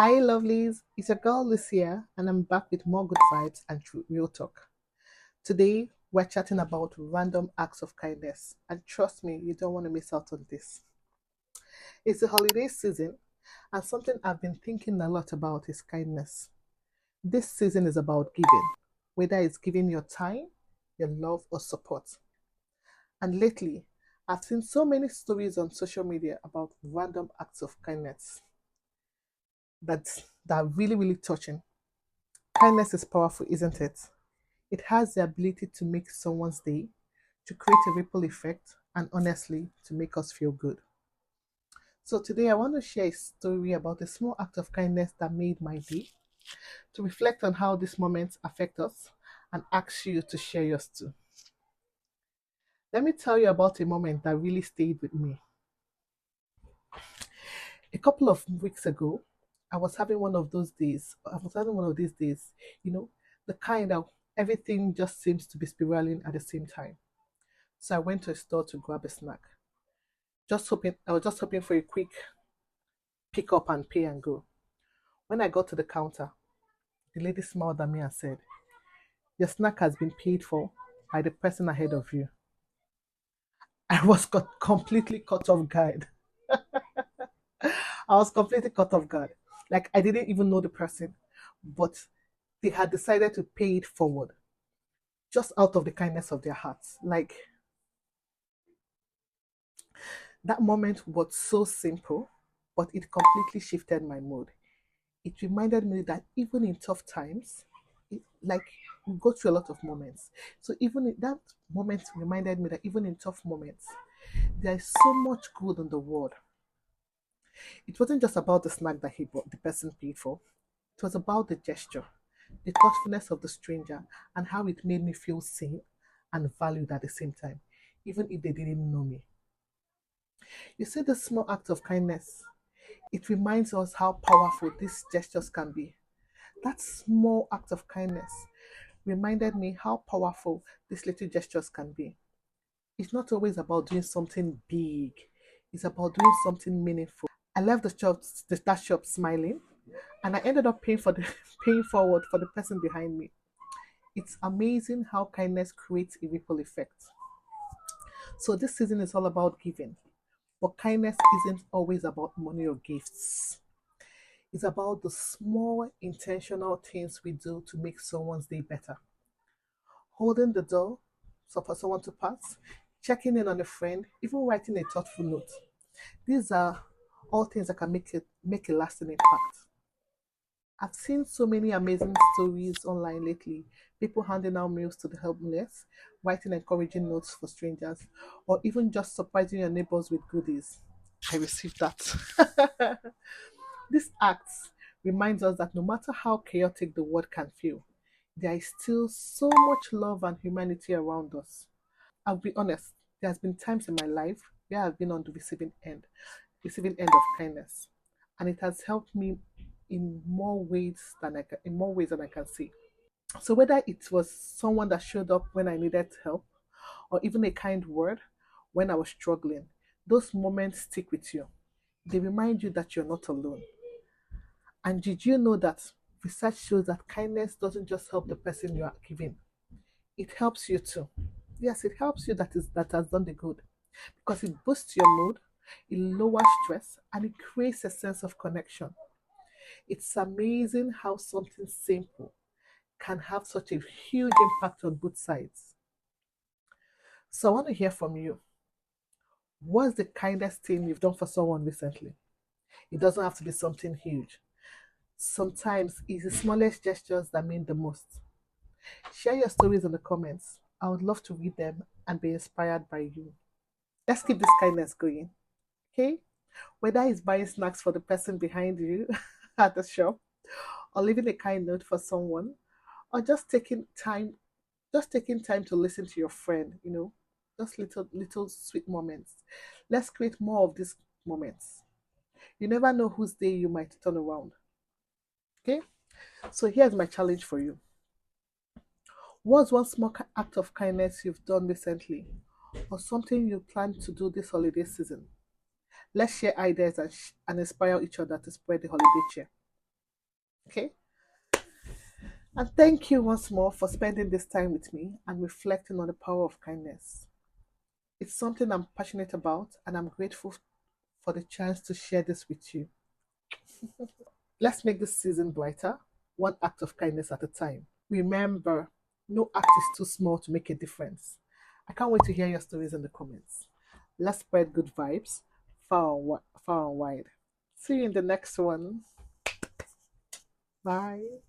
Hi, lovelies. It's your girl Lucia, and I'm back with more good vibes and real talk. Today, we're chatting about random acts of kindness, and trust me, you don't want to miss out on this. It's the holiday season, and something I've been thinking a lot about is kindness. This season is about giving, whether it's giving your time, your love, or support. And lately, I've seen so many stories on social media about random acts of kindness that are really, really touching. Kindness is powerful, isn't it? It has the ability to make someone's day, to create a ripple effect, and honestly, to make us feel good. So, today I want to share a story about a small act of kindness that made my day, to reflect on how these moments affect us, and ask you to share yours too. Let me tell you about a moment that really stayed with me. A couple of weeks ago, I was having one of those days. I was having one of these days, you know, the kind of everything just seems to be spiraling at the same time. So I went to a store to grab a snack. I was just hoping for a quick pick up and pay and go. When I got to the counter, the lady smiled at me and said, "Your snack has been paid for by the person ahead of you." I was completely caught off guard. I was completely caught off guard. Like I didn't even know the person, but they had decided to pay it forward just out of the kindness of their hearts. Like that moment was so simple, but it completely shifted my mood. It reminded me that even in tough times, like we go through a lot of moments. So even in that moment reminded me that even in tough moments, there is so much good in the world. It wasn't just about the snack that he bought, the person paid for. It was about the gesture, the thoughtfulness of the stranger, and how it made me feel seen and valued at the same time, even if they didn't know me. You see, this small act of kindness, it reminds us how powerful these gestures can be. That small act of kindness reminded me how powerful these little gestures can be. It's not always about doing something big, it's about doing something meaningful. I left that shop smiling, and I ended up paying forward for the person behind me. It's amazing how kindness creates a ripple effect. So this season is all about giving, but kindness isn't always about money or gifts. It's about the small intentional things we do to make someone's day better. Holding the door so for someone to pass, checking in on a friend, even writing a thoughtful note. These are all things that can make a lasting impact. I've seen so many amazing stories online lately. People handing out meals to the helpless, writing encouraging notes for strangers, or even just surprising your neighbors with goodies. I received that. This act reminds us that no matter how chaotic the world can feel, there is still so much love and humanity around us. I'll be honest, there has been times in my life where I've been on the receiving end of kindness, and it has helped me in more ways than I can see. So whether it was someone that showed up when I needed help, or even a kind word when I was struggling, those moments stick with you. They remind you that you're not alone. And did you know that research shows that kindness doesn't just help the person you are giving, it helps you too. Yes, it helps you that has done the good because it boosts your mood, it lowers stress, and it creates a sense of connection. It's amazing how something simple can have such a huge impact on both sides. So I want to hear from you. What's the kindest thing you've done for someone recently? It doesn't have to be something huge. Sometimes it's the smallest gestures that mean the most. Share your stories in the comments. I would love to read them and be inspired by you. Let's keep this kindness going, okay? Whether it's buying snacks for the person behind you at the shop, or leaving a kind note for someone, or just taking time to listen to your friend, just little sweet moments. Let's create more of these moments. You never know whose day you might turn around. Okay? So here's my challenge for you. What's one small act of kindness you've done recently, or something you plan to do this holiday season? Let's share ideas and inspire each other to spread the holiday cheer. Okay. And thank you once more for spending this time with me and reflecting on the power of kindness. It's something I'm passionate about, and I'm grateful for the chance to share this with you. Let's make this season brighter, one act of kindness at a time. Remember, no act is too small to make a difference. I can't wait to hear your stories in the comments. Let's spread good vibes far and wide. See you in the next one. Bye.